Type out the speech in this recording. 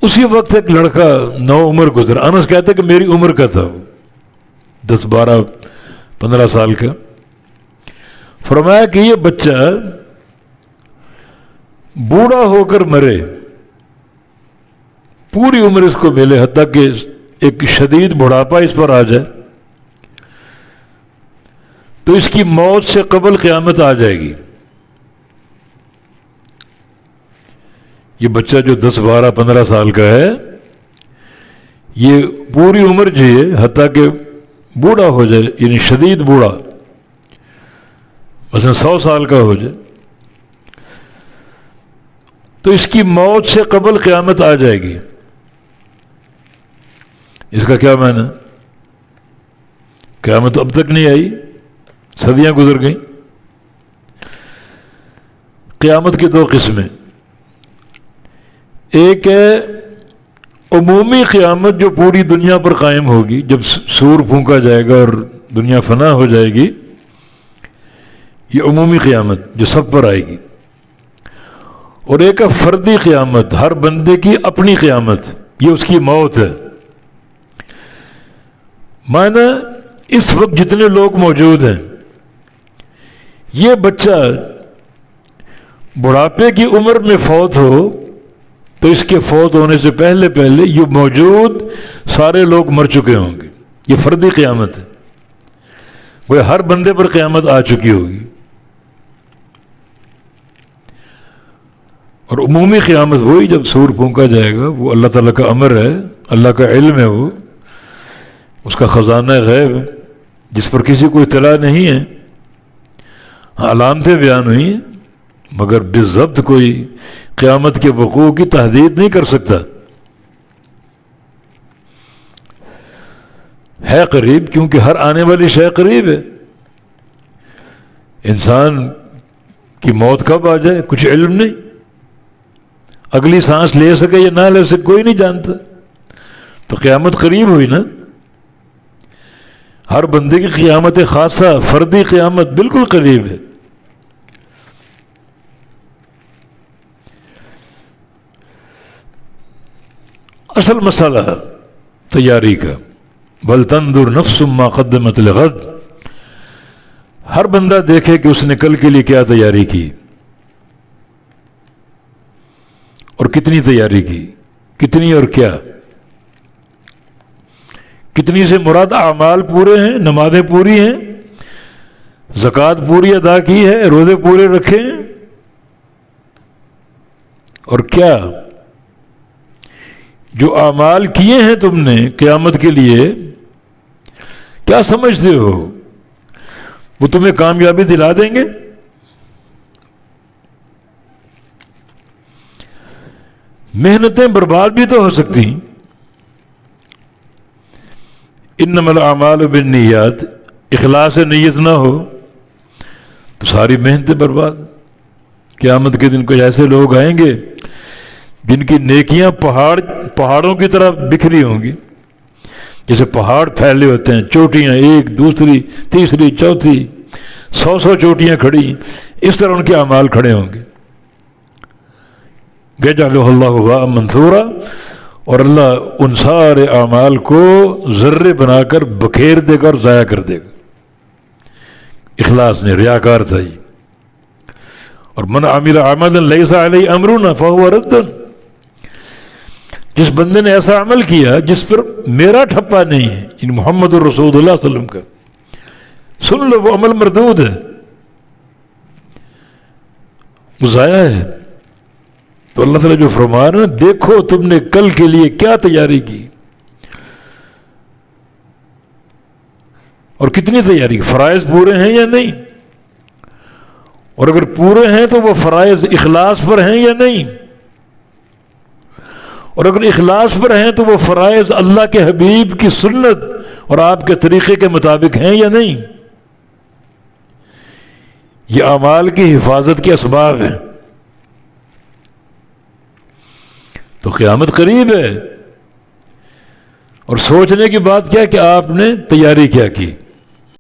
اسی وقت ایک لڑکا نو عمر گزرا. انس کہتے کہ میری عمر کا تھا وہ, 10 12 15 سال کا. فرمایا کہ یہ بچہ بوڑھا ہو کر مرے, پوری عمر اس کو ملے, حتیٰ کہ ایک شدید بڑھاپا اس پر آ جائے, تو اس کی موت سے قبل قیامت آ جائے گی. یہ بچہ جو 10 12 15 سال کا ہے, یہ پوری عمر جیے حتیٰ کہ بوڑھا ہو جائے, یعنی شدید بوڑھا, مثلا 100 سال کا ہو جائے, تو اس کی موت سے قبل قیامت آ جائے گی. اس کا کیا معنی؟ قیامت اب تک نہیں آئی, صدیاں گزر گئیں. قیامت کی 2 قسمیں, ایک ہے عمومی قیامت جو پوری دنیا پر قائم ہوگی, جب سور پھونکا جائے گا اور دنیا فنا ہو جائے گی, یہ عمومی قیامت جو سب پر آئے گی. اور ایک ہے فردی قیامت, ہر بندے کی اپنی قیامت, یہ اس کی موت ہے. معنی اس وقت جتنے لوگ موجود ہیں, یہ بچہ بڑھاپے کی عمر میں فوت ہو تو اس کے فوت ہونے سے پہلے یہ موجود سارے لوگ مر چکے ہوں گے. یہ فردی قیامت ہے, وہ ہر بندے پر قیامت آ چکی ہوگی. اور عمومی قیامت وہی جب سور پھونکا جائے گا, وہ اللہ تعالیٰ کا امر ہے, اللہ کا علم ہے, وہ اس کا خزانہ غیب جس پر کسی کو اطلاع نہیں ہے. علامتیں بیان ہوئی ہیں مگر بالضبط کوئی قیامت کے وقوع کی تحدید نہیں کر سکتا. ہے قریب, کیونکہ ہر آنے والی شے قریب ہے. انسان کی موت کب آ جائے کچھ علم نہیں, اگلی سانس لے سکے یا نہ لے سکے کوئی نہیں جانتا. تو قیامت قریب ہوئی نا. ہر بندے کی قیامت خاصہ, فردی قیامت بالکل قریب ہے. اصل مسئلہ تیاری کا, بل تنظر نفس ما قدمت لغد, ہر بندہ دیکھے کہ اس نے کل کے لیے کیا تیاری کی اور کتنی تیاری کی, کتنی اور کیا. کتنی سے مراد اعمال پورے ہیں, نمازیں پوری ہیں, زکوٰۃ پوری ادا کی ہے, روزے پورے رکھے ہیں, اور کیا جو اعمال کیے ہیں تم نے قیامت کے لیے, کیا سمجھتے ہو وہ تمہیں کامیابی دلا دیں گے؟ محنتیں برباد بھی تو ہو سکتی. انما الاعمال بالنیات, اخلاص نیت نہ ہو تو ساری محنتیں برباد. قیامت کے دن کچھ ایسے لوگ آئیں گے جن کی نیکیاں پہاڑوں کی طرح بکھری ہوں گی, جیسے پہاڑ پھیلے ہوتے ہیں, چوٹیاں ایک دوسری تیسری چوتھی 100 چوٹیاں کھڑی, اس طرح ان کے اعمال کھڑے ہوں گے. یجعلہ اللہ ہباء منثورا, اور اللہ ان سارے اعمال کو ذرے بنا کر بکھیر دے گا اور ضائع کر دے گا. اخلاص نے, ریاکار تھا یہ. اور من عمل عملا لیس علیہ امرنا فہو رد, جس بندے نے ایسا عمل کیا جس پر میرا ٹھپا نہیں ہے, ان محمد الرسول اللہ صلی اللہ علیہ وسلم کا, سن لو وہ عمل مردود ہے, وہ ضائع ہے. تو اللہ تعالیٰ جو فرما رہا ہے, دیکھو تم نے کل کے لیے کیا تیاری کی اور کتنی تیاری کی, فرائض پورے ہیں یا نہیں, اور اگر پورے ہیں تو وہ فرائض اخلاص پر ہیں یا نہیں, اور اگر اخلاص پر ہیں تو وہ فرائض اللہ کے حبیب کی سنت اور آپ کے طریقے کے مطابق ہیں یا نہیں. یہ اعمال کی حفاظت کے اسباب ہیں. تو قیامت قریب ہے, اور سوچنے کی بات کیا کہ آپ نے تیاری کیا کی.